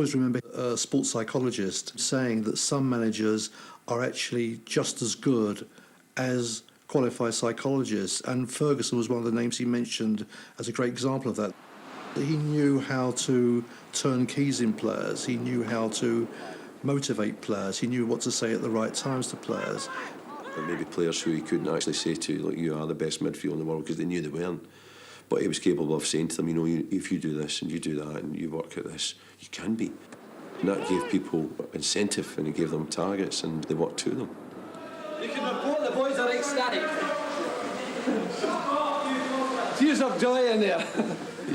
I always remember a sports psychologist saying that some managers are actually just as good as qualified psychologists, and Ferguson was one of the names he mentioned as a great example of that. He knew how to turn keys in players, he knew how to motivate players, he knew what to say at the right times to players. There may be players who he couldn't actually say to, like, you are the best midfield in the world, because they knew they weren't. But he was capable of saying to them, you know, if you do this and you do that and you work at this, you can be. And that gave people incentive, and it gave them targets, and they worked to them. You can report the boys are ecstatic. Tears of joy in there.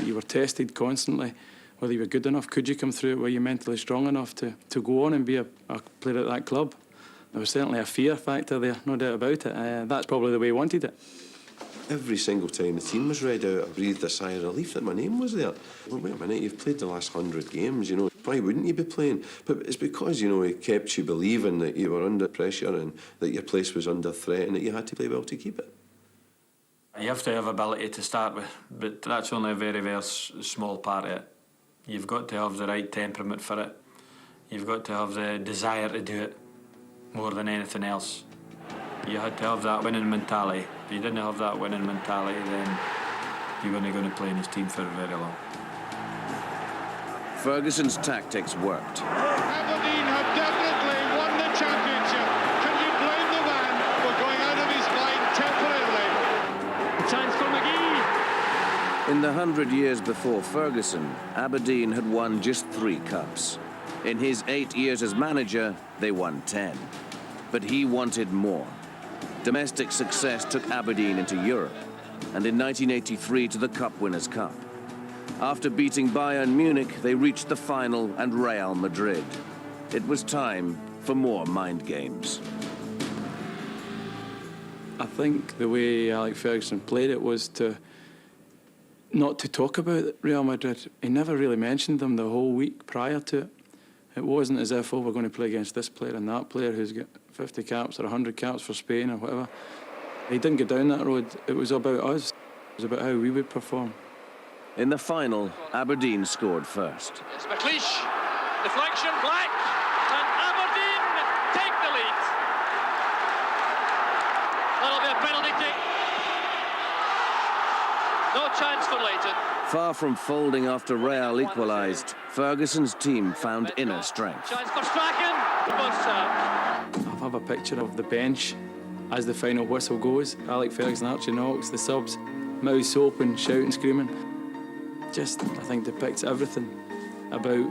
You were tested constantly, whether you were good enough. Could you come through it? Were you mentally strong enough to go on and be a player at that club? There was certainly a fear factor there, no doubt about it. That's probably the way he wanted it. Every single time the team was read out, I breathed a sigh of relief that my name was there. Well, wait a minute, you've played the last 100 games, you know, why wouldn't you be playing? But it's because, you know, he kept you believing that you were under pressure and that your place was under threat and that you had to play well to keep it. You have to have ability to start with, but that's only a very, very small part of it. You've got to have the right temperament for it. You've got to have the desire to do it more than anything else. You had to have that winning mentality. If you didn't have that winning mentality, then you weren't going to play in his team for very long. Ferguson's tactics worked. Aberdeen have definitely won the championship. Can you blame the man for going out of his mind temporarily? Chance for McGhee. In the 100 years before Ferguson, Aberdeen had won just 3 cups. In his 8 years as manager, they won 10. But he wanted more. Domestic success took Aberdeen into Europe, and in 1983 to the Cup Winners' Cup. After beating Bayern Munich, they reached the final and Real Madrid. It was time for more mind games. I think the way Alex Ferguson played it was not to talk about Real Madrid. He never really mentioned them the whole week prior to it. It wasn't as if, oh, we're going to play against this player and that player who's got 50 caps or 100 caps for Spain or whatever. He didn't go down that road. It was about us. It was about how we would perform. In the final, Aberdeen scored first. It's McLeish. Deflection, Black. And Aberdeen take the lead. That'll be a penalty kick. No chance for Leighton. Far from folding after Real equalised, Ferguson's team found inner strength. Chance for Strachan. I have a picture of the bench as the final whistle goes. Alex Ferguson, Archie Knox, the subs, mouths open, shouting, screaming. Just, I think, depicts everything about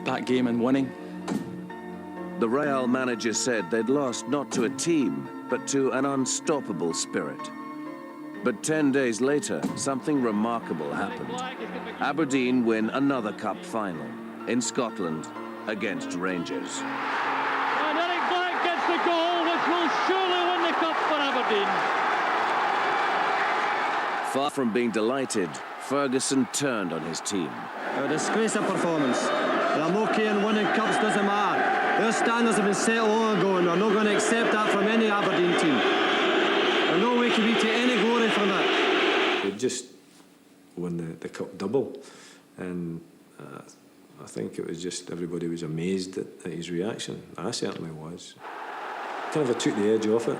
that game and winning. The Real manager said they'd lost not to a team, but to an unstoppable spirit. But 10 days later, something remarkable happened. Aberdeen win another cup final in Scotland against Rangers. And Eric Black gets the goal, which will surely win the cup for Aberdeen. Far from being delighted, Ferguson turned on his team. A disgraceful performance. I'm okay in winning cups, doesn't matter. Their standards have been set long ago, and we're not going to accept that from any Aberdeen team. There's no way can we take any glory from that. They just won the cup double, and I think it was just everybody was amazed at his reaction. I certainly was. Kind of took the edge off it,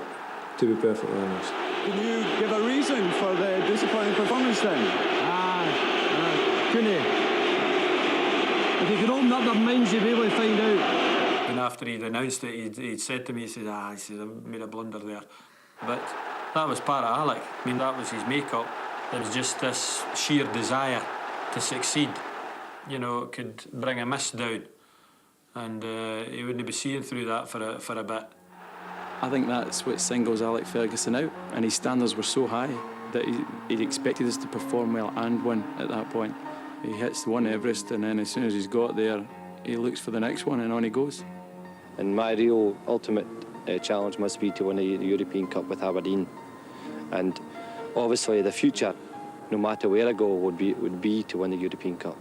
to be perfectly honest. Can you give a reason for the disappointing performance then? Couldn't he? If you could open up their minds, you'd be able to find out. And after he'd announced it, he'd said to me, he said, I made a blunder there. But that was part of Alec. I mean, that was his make-up. There was just this sheer desire to succeed. You know, it could bring a mist down, and he wouldn't be seeing through that for a bit. I think that's what singles Alex Ferguson out, and his standards were so high that he expected us to perform well and win at that point. He hits one Everest, and then as soon as he's got there, he looks for the next one, and on he goes. And my real ultimate challenge must be to win the European Cup with Aberdeen. And obviously the future, no matter where I go, would be to win the European Cup.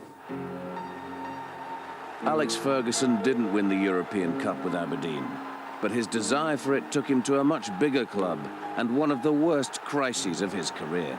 Alex Ferguson didn't win the European Cup with Aberdeen, but his desire for it took him to a much bigger club and one of the worst crises of his career.